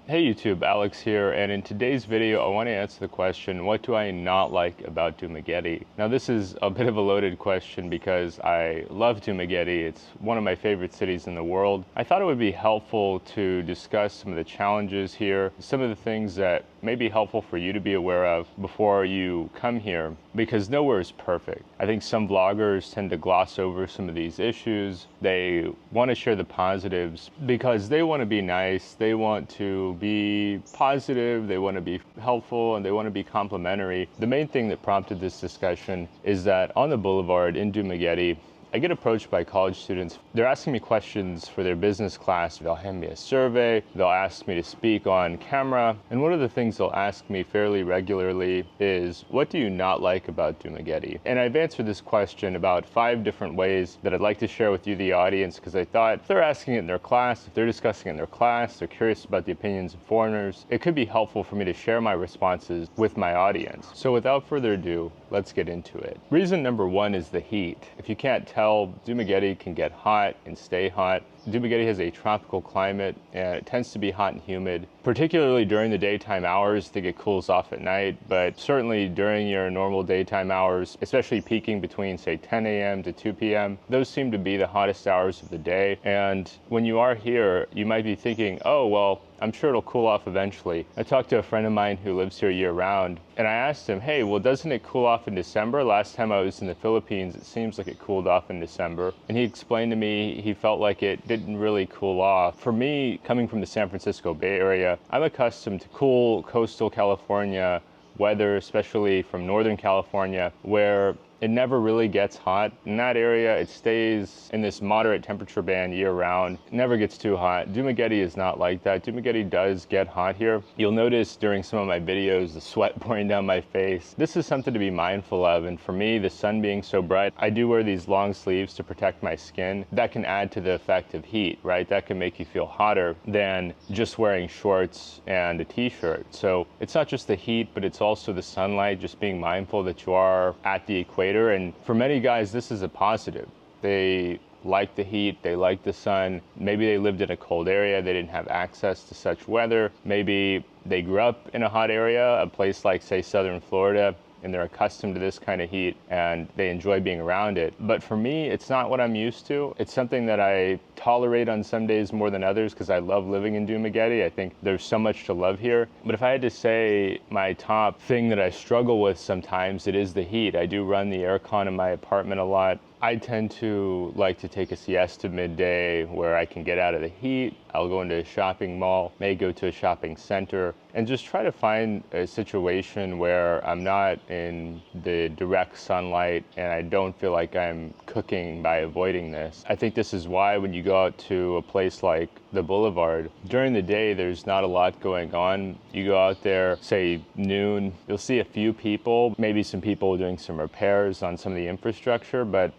Hey YouTube, Alex here, and in today's video I want to answer the question, what do I not like about Dumaguete? Now this is a bit of a loaded question because I love Dumaguete. It's one of my favorite cities in the world. I thought it would be helpful to discuss some of the challenges here, some of the things that may be helpful for you to be aware of before you come here, because nowhere is perfect. I think some vloggers tend to gloss over some of these issues. They want to share the positives because they want to be nice, they want to be positive, they want to be helpful, and they want to be complimentary. The main thing that prompted this discussion is that on the boulevard in Dumaguete, I get approached by college students. They're asking me questions for their business class. They'll hand me a survey. They'll ask me to speak on camera. And one of the things they'll ask me fairly regularly is, what do you not like about Dumaguete? And I've answered this question about 5 different ways that I'd like to share with you, the audience, because I thought if they're asking it in their class, if they're discussing it in their class, they're curious about the opinions of foreigners, it could be helpful for me to share my responses with my audience. So without further ado, let's get into it. Reason number 1 is the heat. If you can't tell, Dumaguete can get hot and stay hot. Dumaguete has a tropical climate and it tends to be hot and humid, particularly during the daytime hours. I think it cools off at night, but certainly during your normal daytime hours, especially peaking between say 10 a.m. to 2 p.m., those seem to be the hottest hours of the day. And when you are here, you might be thinking, oh, well, I'm sure it'll cool off eventually. I talked to a friend of mine who lives here year round, and I asked him, hey, well, doesn't it cool off in December? Last time I was in the Philippines, it seems like it cooled off in December. And he explained to me he felt like it didn't really cool off. For me, coming from the San Francisco Bay Area, I'm accustomed to cool coastal California weather, especially from Northern California, where it never really gets hot. In that area, it stays in this moderate temperature band year round. It never gets too hot. Dumaguete is not like that. Dumaguete does get hot here. You'll notice during some of my videos, the sweat pouring down my face. This is something to be mindful of. And for me, the sun being so bright, I do wear these long sleeves to protect my skin. That can add to the effect of heat, right? That can make you feel hotter than just wearing shorts and a t-shirt. So it's not just the heat, but it's also the sunlight, just being mindful that you are at the equator. And for many guys, this is a positive. They like the heat, they like the sun. Maybe they lived in a cold area, they didn't have access to such weather. Maybe they grew up in a hot area, a place like, say, southern Florida, and they're accustomed to this kind of heat and they enjoy being around it. But for me, it's not what I'm used to. It's something that I tolerate on some days more than others because I love living in Dumaguete. I think there's so much to love here. But if I had to say my top thing that I struggle with sometimes, it is the heat. I do run the aircon in my apartment a lot. I tend to like to take a siesta midday where I can get out of the heat. I'll go into a shopping mall, may go to a shopping center, and just try to find a situation where I'm not in the direct sunlight and I don't feel like I'm cooking by avoiding this. I think this is why when you go out to a place like the Boulevard, during the day there's not a lot going on. You go out there, say noon, you'll see a few people, maybe some people doing some repairs on some of the infrastructure, but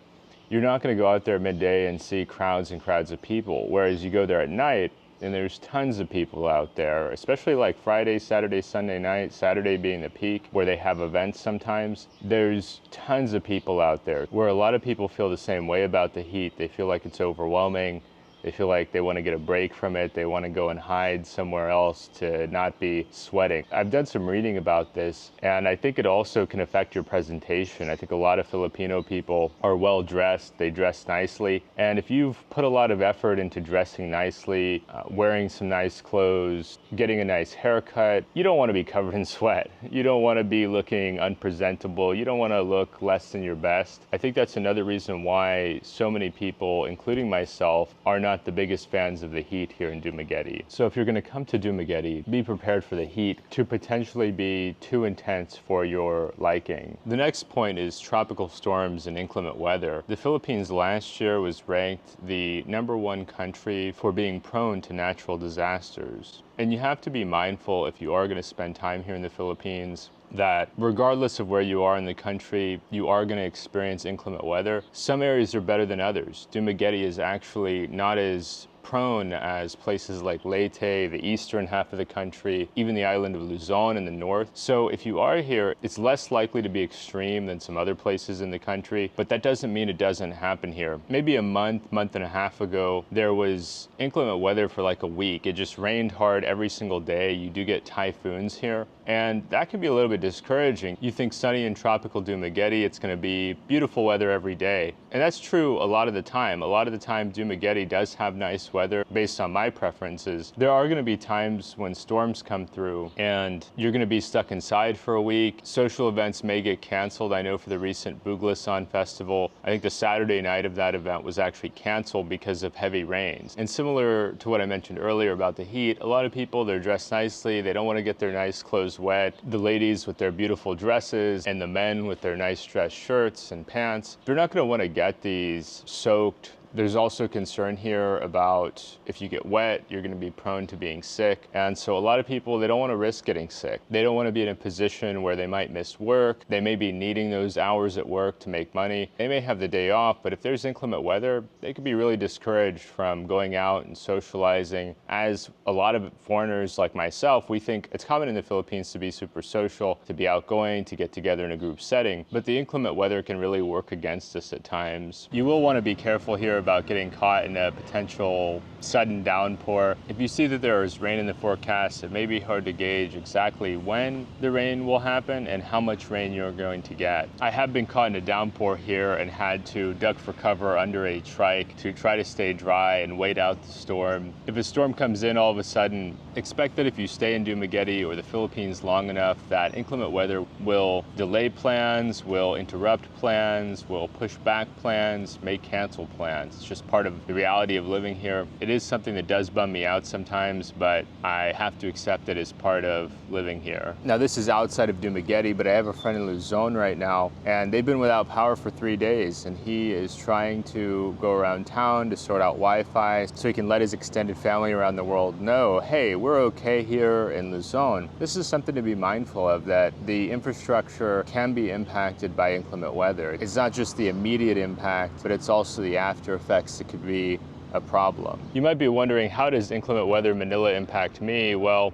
you're not going to go out there midday and see crowds and crowds of people. Whereas you go there at night and there's tons of people out there, especially like Friday, Saturday, Sunday night, Saturday being the peak where they have events sometimes. There's tons of people out there where a lot of people feel the same way about the heat. They feel like it's overwhelming. They feel like they want to get a break from it. They want to go and hide somewhere else to not be sweating. I've done some reading about this, and I think it also can affect your presentation. I think a lot of Filipino people are well dressed. They dress nicely. And if you've put a lot of effort into dressing nicely, wearing some nice clothes, getting a nice haircut, you don't want to be covered in sweat. You don't want to be looking unpresentable. You don't want to look less than your best. I think that's another reason why so many people, including myself, are not the biggest fans of the heat here in Dumaguete. So if you're going to come to Dumaguete, be prepared for the heat to potentially be too intense for your liking. The next point is tropical storms and inclement weather. The Philippines last year was ranked the #1 country for being prone to natural disasters. And you have to be mindful if you are going to spend time here in the Philippines that regardless of where you are in the country, you are going to experience inclement weather. Some areas are better than others. Dumaguete is actually not as prone as places like Leyte, the eastern half of the country, even the island of Luzon in the north. So if you are here, it's less likely to be extreme than some other places in the country, but that doesn't mean it doesn't happen here. Maybe a month and a half ago, there was inclement weather for like a week. It just rained hard every single day. You do get typhoons here, and that can be a little bit discouraging. You think sunny and tropical Dumaguete, it's going to be beautiful weather every day. And that's true a lot of the time. A lot of the time, Dumaguete does have nice weather based on my preferences. There are going to be times when storms come through and you're going to be stuck inside for a week. Social events may get canceled. I know for the recent Buglasan festival, I think the Saturday night of that event was actually canceled because of heavy rains. And similar to what I mentioned earlier about the heat, a lot of people, they're dressed nicely. They don't want to get their nice clothes wet. The ladies with their beautiful dresses and the men with their nice dress shirts and pants, they're not going to want to get these soaked. There's also concern here about if you get wet, you're going to be prone to being sick. And so a lot of people, they don't want to risk getting sick. They don't want to be in a position where they might miss work. They may be needing those hours at work to make money. They may have the day off, but if there's inclement weather, they could be really discouraged from going out and socializing. As a lot of foreigners like myself, we think it's common in the Philippines to be super social, to be outgoing, to get together in a group setting. But the inclement weather can really work against us at times. You will want to be careful here about getting caught in a potential sudden downpour. If you see that there is rain in the forecast, it may be hard to gauge exactly when the rain will happen and how much rain you're going to get. I have been caught in a downpour here and had to duck for cover under a trike to try to stay dry and wait out the storm. If a storm comes in all of a sudden, expect that if you stay in Dumaguete or the Philippines long enough, that inclement weather will delay plans, will interrupt plans, will push back plans, may cancel plans. It's just part of the reality of living here. It is something that does bum me out sometimes, but I have to accept it as part of living here. Now, this is outside of Dumaguete, but I have a friend in Luzon right now, and they've been without power for 3 days, and he is trying to go around town to sort out Wi-Fi so he can let his extended family around the world know, hey, we're okay here in Luzon. This is something to be mindful of, that the infrastructure can be impacted by inclement weather. It's not just the immediate impact, but it's also the after effects that could be a problem. You might be wondering, how does inclement weather Manila impact me? Well,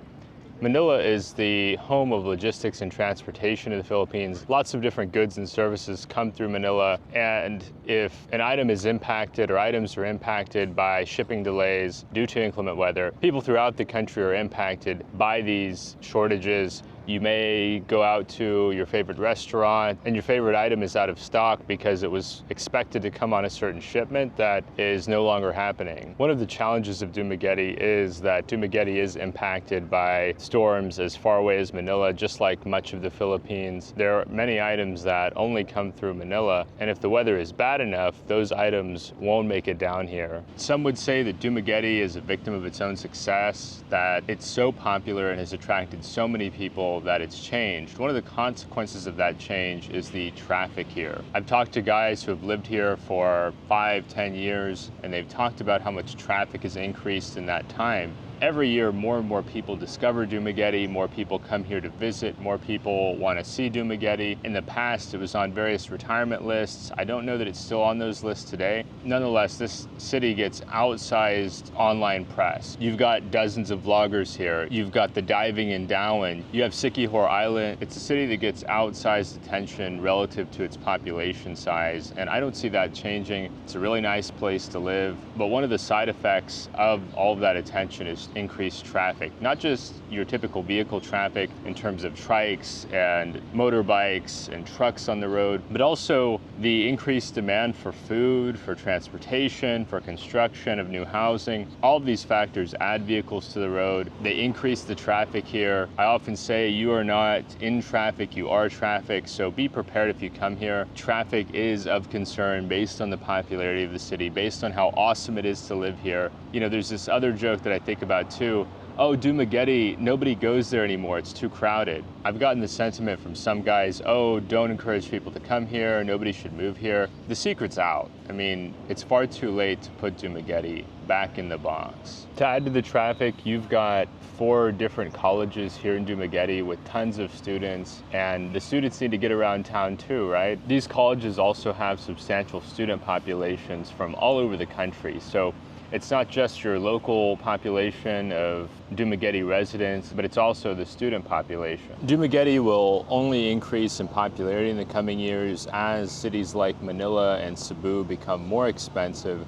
Manila is the home of logistics and transportation in the Philippines. Lots of different goods and services come through Manila, and if an item is impacted or items are impacted by shipping delays due to inclement weather, people throughout the country are impacted by these shortages. You may go out to your favorite restaurant and your favorite item is out of stock because it was expected to come on a certain shipment that is no longer happening. One of the challenges of Dumaguete is that Dumaguete is impacted by storms as far away as Manila, just like much of the Philippines. There are many items that only come through Manila, and if the weather is bad enough, those items won't make it down here. Some would say that Dumaguete is a victim of its own success, that it's so popular and has attracted so many people that it's changed. One of the consequences of that change is the traffic here. I've talked to guys who have lived here for 5-10 years, and they've talked about how much traffic has increased in that time. Every year, more and more people discover Dumaguete, more people come here to visit, more people want to see Dumaguete. In the past, it was on various retirement lists. I don't know that it's still on those lists today. Nonetheless, this city gets outsized online press. You've got dozens of vloggers here. You've got the diving in Darwin. You have Siquijor Island. It's a city that gets outsized attention relative to its population size, and I don't see that changing. It's a really nice place to live, but one of the side effects of all of that attention is increased traffic. Not just your typical vehicle traffic in terms of trikes and motorbikes and trucks on the road, but also the increased demand for food, for transportation, for construction of new housing. All of these factors add vehicles to the road. They increase the traffic here. I often say you are not in traffic, you are traffic, so be prepared if you come here. Traffic is of concern based on the popularity of the city, based on how awesome it is to live here. You know, there's this other joke that I think about too. Oh, Dumaguete, nobody goes there anymore, it's too crowded. I've gotten the sentiment from some guys, oh, don't encourage people to come here, nobody should move here. The secret's out. I mean, it's far too late to put Dumaguete back in the box. To add to the traffic, you've got 4 different colleges here in Dumaguete with tons of students, and the students need to get around town too, right? These colleges also have substantial student populations from all over the country, so It's not just your local population of Dumaguete residents, but it's also the student population. Dumaguete will only increase in popularity in the coming years as cities like Manila and Cebu become more expensive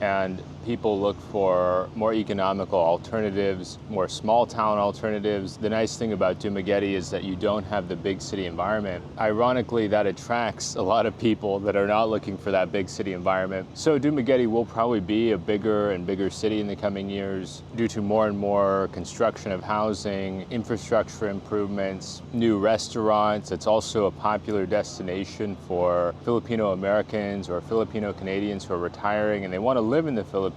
and people look for more economical alternatives, more small town alternatives. The nice thing about Dumaguete is that you don't have the big city environment. Ironically, that attracts a lot of people that are not looking for that big city environment. So Dumaguete will probably be a bigger and bigger city in the coming years due to more and more construction of housing, infrastructure improvements, new restaurants. It's also a popular destination for Filipino Americans or Filipino Canadians who are retiring and they want to live in the Philippines.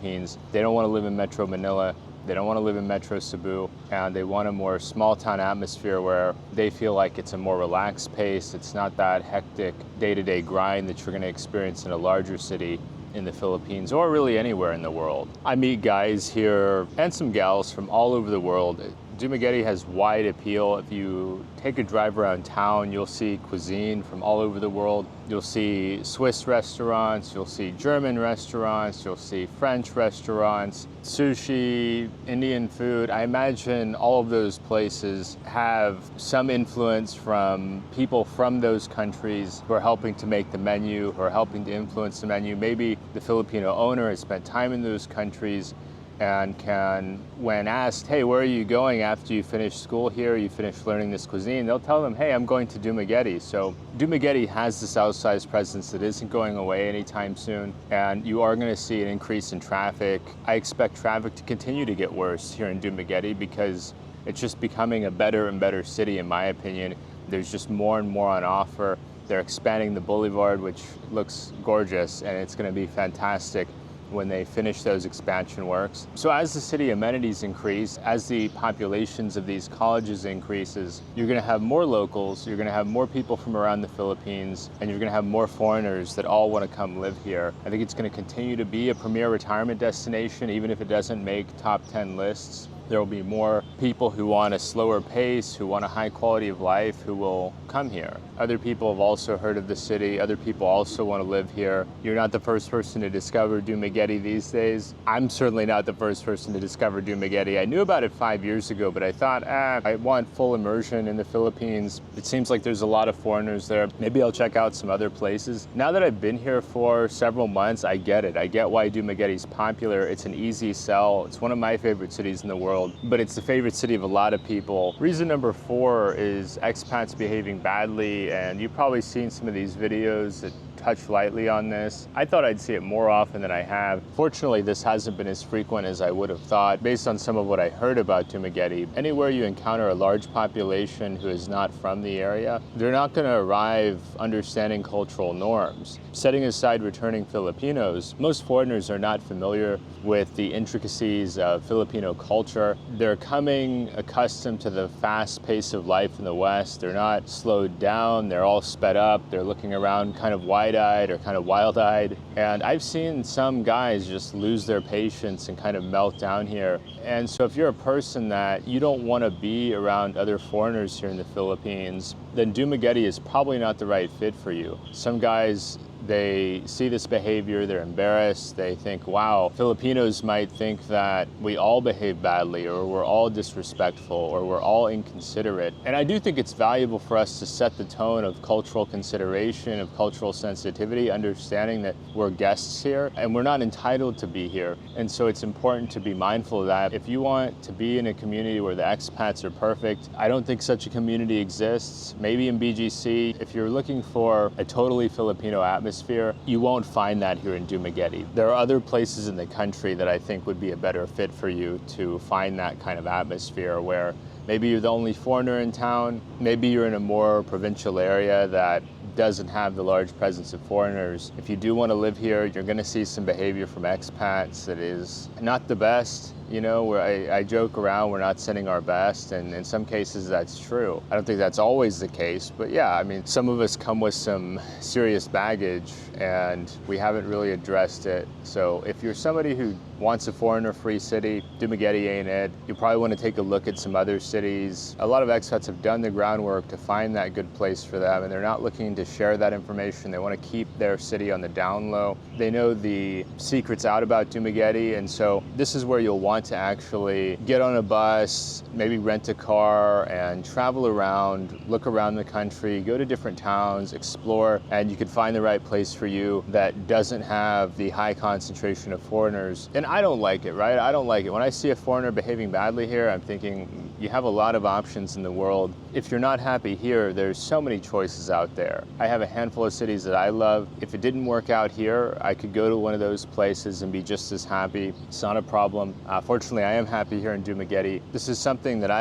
They don't want to live in Metro Manila. They don't want to live in Metro Cebu, and they want a more small town atmosphere where they feel like it's a more relaxed pace. It's not that hectic day-to-day grind that you're going to experience in a larger city in the Philippines or really anywhere in the world. I meet guys here and some gals from all over the world. Dumaguete has wide appeal. If you take a drive around town, you'll see cuisine from all over the world. You'll see Swiss restaurants, you'll see German restaurants, you'll see French restaurants, sushi, Indian food. I imagine all of those places have some influence from people from those countries who are helping to make the menu, who are helping to influence the menu. Maybe the Filipino owner has spent time in those countries and can, when asked, hey, where are you going after you finish school here, you finish learning this cuisine, they'll tell them, hey, I'm going to Dumaguete. So Dumaguete has this outsized presence that isn't going away anytime soon, and you are going to see an increase in traffic. I expect traffic to continue to get worse here in Dumaguete because it's just becoming a better and better city, in my opinion. There's just more and more on offer. They're expanding the boulevard, which looks gorgeous, and it's going to be fantastic when they finish those expansion works. So as the city amenities increase, as the populations of these colleges increases, you're going to have more locals, you're going to have more people from around the Philippines, and you're going to have more foreigners that all want to come live here. I think it's going to continue to be a premier retirement destination, even if it doesn't make top 10 lists. There will be more people who want a slower pace, who want a high quality of life, who will come here. Other people have also heard of the city. Other people also want to live here. You're not the first person to discover Dumaguete these days. I'm certainly not the first person to discover Dumaguete. I knew about it 5 years ago, but I thought, I want full immersion in the Philippines. It seems like there's a lot of foreigners there. Maybe I'll check out some other places. Now that I've been here for several months, I get it. I get why Dumaguete's popular. It's an easy sell. It's one of my favorite cities in the world, but it's the favorite city of a lot of people. Reason number 4 is expats behaving badly, and you've probably seen some of these videos that touch lightly on this. I thought I'd see it more often than I have. Fortunately, this hasn't been as frequent as I would have thought based on some of what I heard about Dumaguete. Anywhere you encounter a large population who is not from the area, they're not going to arrive understanding cultural norms. Setting aside returning Filipinos, most foreigners are not familiar with the intricacies of Filipino culture. They're coming accustomed to the fast pace of life in the West. They're not slowed down. They're all sped up. They're looking around kind of wide-eyed or kind of wild-eyed. And I've seen some guys just lose their patience and kind of melt down here. And so if you're a person that you don't want to be around other foreigners here in the Philippines, then Dumaguete is probably not the right fit for you. Some guys, they see this behavior, they're embarrassed, they think, wow, Filipinos might think that we all behave badly, or we're all disrespectful, or we're all inconsiderate. And I do think it's valuable for us to set the tone of cultural consideration, of cultural sensitivity, understanding that we're guests here, and we're not entitled to be here. And so it's important to be mindful of that. If you want to be in a community where the expats are perfect, I don't think such a community exists. Maybe in BGC, if you're looking for a totally Filipino atmosphere, you won't find that here in Dumaguete. There are other places in the country that I think would be a better fit for you to find that kind of atmosphere where maybe you're the only foreigner in town, maybe you're in a more provincial area that doesn't have the large presence of foreigners. If you do want to live here, you're going to see some behavior from expats that is not the best. you know, where I joke around, we're not sending our best, and in some cases that's true. I don't think that's always the case, but yeah, I mean, some of us come with some serious baggage and we haven't really addressed it. So if you're somebody who wants a foreigner-free city, Dumaguete ain't it. You probably want to take a look at some other cities. A lot of expats have done the groundwork to find that good place for them, and they're not looking to share that information. They want to keep their city on the down low. They know the secrets out about Dumaguete, and so this is where you'll want to actually get on a bus, maybe rent a car, and travel around, look around the country, go to different towns, explore, and you can find the right place for you that doesn't have the high concentration of foreigners. And I don't like it, right? I don't like it. When I see a foreigner behaving badly here, I'm thinking, you have a lot of options in the world. If you're not happy here, there's so many choices out there. I have a handful of cities that I love. If it didn't work out here, I could go to one of those places and be just as happy. It's not a problem. Fortunately, I am happy here in Dumaguete. This is something that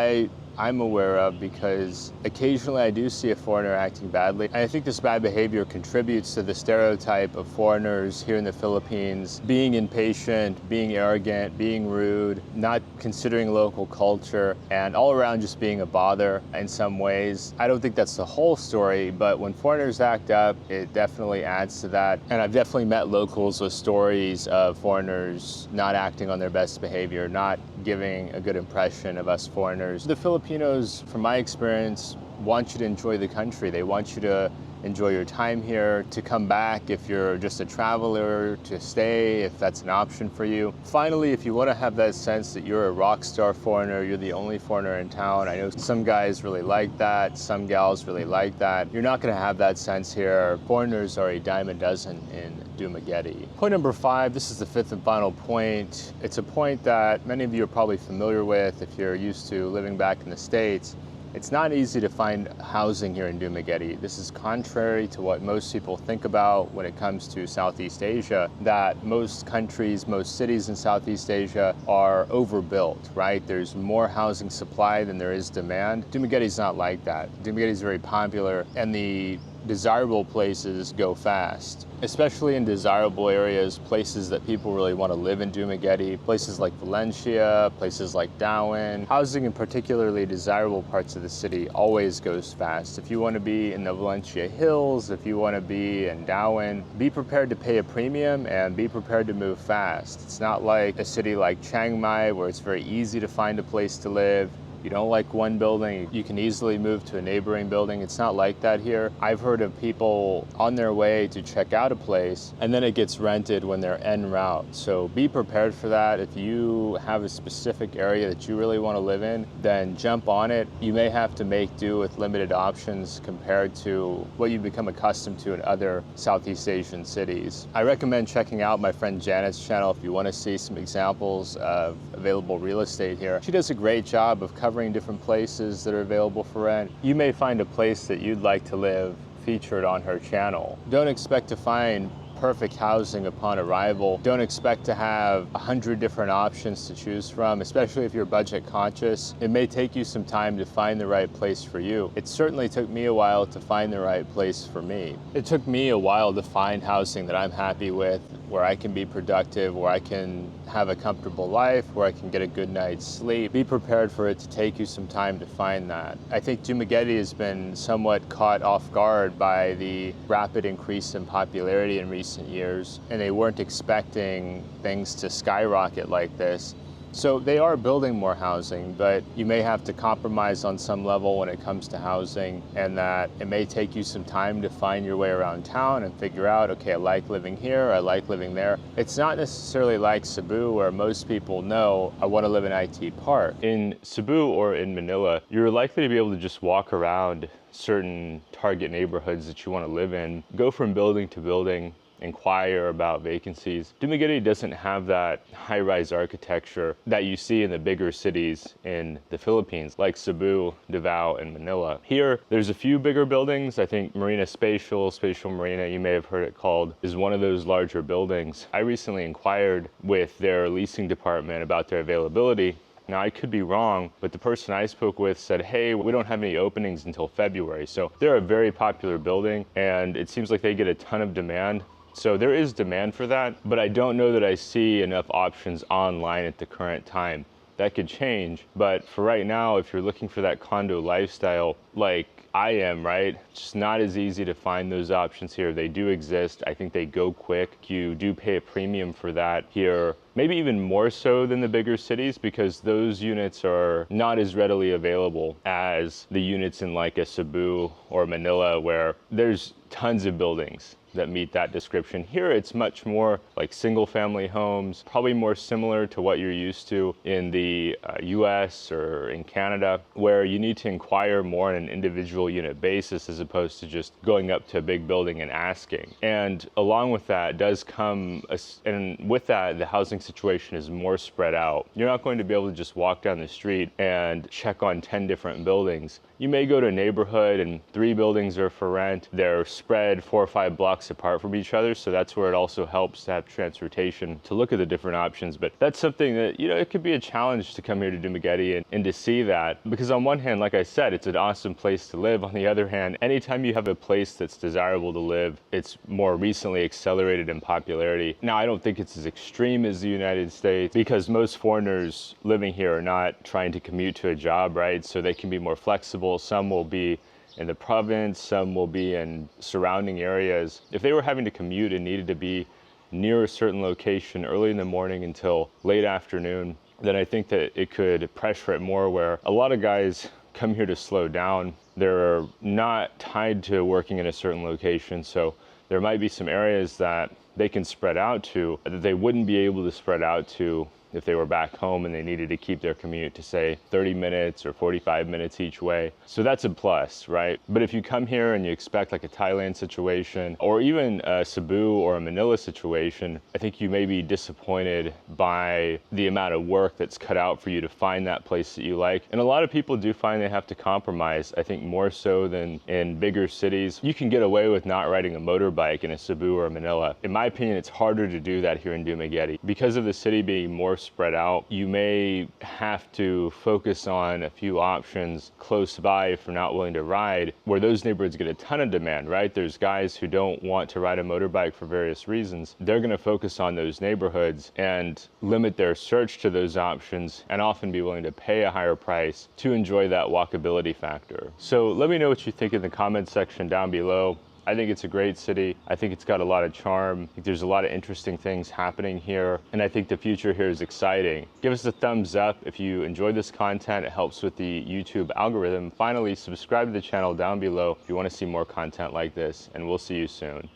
I'm aware of because occasionally I do see a foreigner acting badly. And I think this bad behavior contributes to the stereotype of foreigners here in the Philippines being impatient, being arrogant, being rude, not considering local culture, and all around just being a bother in some ways. I don't think that's the whole story, but when foreigners act up, it definitely adds to that. And I've definitely met locals with stories of foreigners not acting on their best behavior, not giving a good impression of us foreigners. The Filipinos, from my experience, want you to enjoy the country. They want you to enjoy your time here, to come back if you're just a traveler, to stay if that's an option for you. Finally, if you want to have that sense that you're a rock star foreigner, you're the only foreigner in town. I know some guys really like that, some gals really like that. You're not going to have that sense here. Foreigners are a dime a dozen in Dumaguete. Point number 5, this is the 5th and final point. It's a point that many of you are probably familiar with if you're used to living back in the States. It's not easy to find housing here in Dumaguete. This is contrary to what most people think about when it comes to Southeast Asia, that most countries, most cities in Southeast Asia are overbuilt, right? There's more housing supply than there is demand. Dumaguete's not like that. Dumaguete is very popular, and the desirable places go fast, especially in desirable areas, places that people really want to live in Dumaguete, places like Valencia, places like Darwin. Housing in particularly desirable parts of the city always goes fast. If you want to be in the Valencia Hills, if you want to be in Darwin, be prepared to pay a premium and be prepared to move fast. It's not like a city like Chiang Mai where it's very easy to find a place to live. You don't like one building, you can easily move to a neighboring building. It's not like that here. I've heard of people on their way to check out a place and then it gets rented when they're en route. So be prepared for that. If you have a specific area that you really want to live in, then jump on it. You may have to make do with limited options compared to what you've become accustomed to in other Southeast Asian cities. I recommend checking out my friend Janet's channel if you want to see some examples of available real estate here. She does a great job of covering different places that are available for rent. You may find a place that you'd like to live featured on her channel. Don't expect to find perfect housing upon arrival. Don't expect to have 100 different options to choose from, especially if you're budget conscious. It may take you some time to find the right place for you. It certainly took me a while to find the right place for me. It took me a while to find housing that I'm happy with, where I can be productive, where I can have a comfortable life, where I can get a good night's sleep. Be prepared for it to take you some time to find that. I think Dumaguete has been somewhat caught off guard by the rapid increase in popularity in recent years, and they weren't expecting things to skyrocket like this. So they are building more housing, but you may have to compromise on some level when it comes to housing, and that it may take you some time to find your way around town and figure out, okay, I like living here, I like living there. It's not necessarily like Cebu where most people know, I want to live in IT Park. In Cebu or in Manila, you're likely to be able to just walk around certain target neighborhoods that you want to live in, go from building to building, inquire about vacancies. Dumaguete doesn't have that high-rise architecture that you see in the bigger cities in the Philippines, like Cebu, Davao, and Manila. Here, there's a few bigger buildings. I think Marina Spatial Marina, you may have heard it called, is one of those larger buildings. I recently inquired with their leasing department about their availability. Now, I could be wrong, but the person I spoke with said, hey, we don't have any openings until February. So they're a very popular building, and it seems like they get a ton of demand. So there is demand for that, but I don't know that I see enough options online at the current time. That could change, but for right now, if you're looking for that condo lifestyle, like I am, right? It's just not as easy to find those options here. They do exist. I think they go quick. You do pay a premium for that here, maybe even more so than the bigger cities, because those units are not as readily available as the units in like a Cebu or Manila, where there's tons of buildings that meet that description. Here it's much more like single family homes, probably more similar to what you're used to in the US or in Canada, where you need to inquire more on an individual unit basis as opposed to just going up to a big building and asking. And along with that does come, and with that, the housing situation is more spread out. You're not going to be able to just walk down the street and check on 10 different buildings. You may go to a neighborhood and 3 buildings are for rent. They're spread 4 or 5 blocks apart from each other, so that's where it also helps to have transportation to look at the different options. But that's something that, you know, it could be a challenge to come here to Dumaguete and to see that, because on one hand, like I said, it's an awesome place to live. On the other hand, anytime you have a place that's desirable to live, it's more recently accelerated in popularity. Now, I don't think it's as extreme as the United States, because most foreigners living here are not trying to commute to a job, right? So they can be more flexible. Some will be in the province, some will be in surrounding areas. If they were having to commute and needed to be near a certain location early in the morning until late afternoon, then I think that it could pressure it more, where a lot of guys come here to slow down. They're not tied to working in a certain location, so there might be some areas that they can spread out to that they wouldn't be able to spread out to if they were back home and they needed to keep their commute to say 30 minutes or 45 minutes each way. So that's a plus, right? But if you come here and you expect like a Thailand situation or even a Cebu or a Manila situation, I think you may be disappointed by the amount of work that's cut out for you to find that place that you like. And a lot of people do find they have to compromise, I think more so than in bigger cities. You can get away with not riding a motorbike in a Cebu or a Manila. In my opinion, it's harder to do that here in Dumaguete. Because of the city being more spread out, you may have to focus on a few options close by if you're not willing to ride, where those neighborhoods get a ton of demand, right? There's guys who don't want to ride a motorbike for various reasons. They're going to focus on those neighborhoods and limit their search to those options and often be willing to pay a higher price to enjoy that walkability factor. So let me know what you think in the comments section down below. I think it's a great city. I think it's got a lot of charm. I think there's a lot of interesting things happening here, and I think the future here is exciting. Give us a thumbs up if you enjoyed this content. It helps with the YouTube algorithm. Finally, subscribe to the channel down below if you want to see more content like this, and we'll see you soon.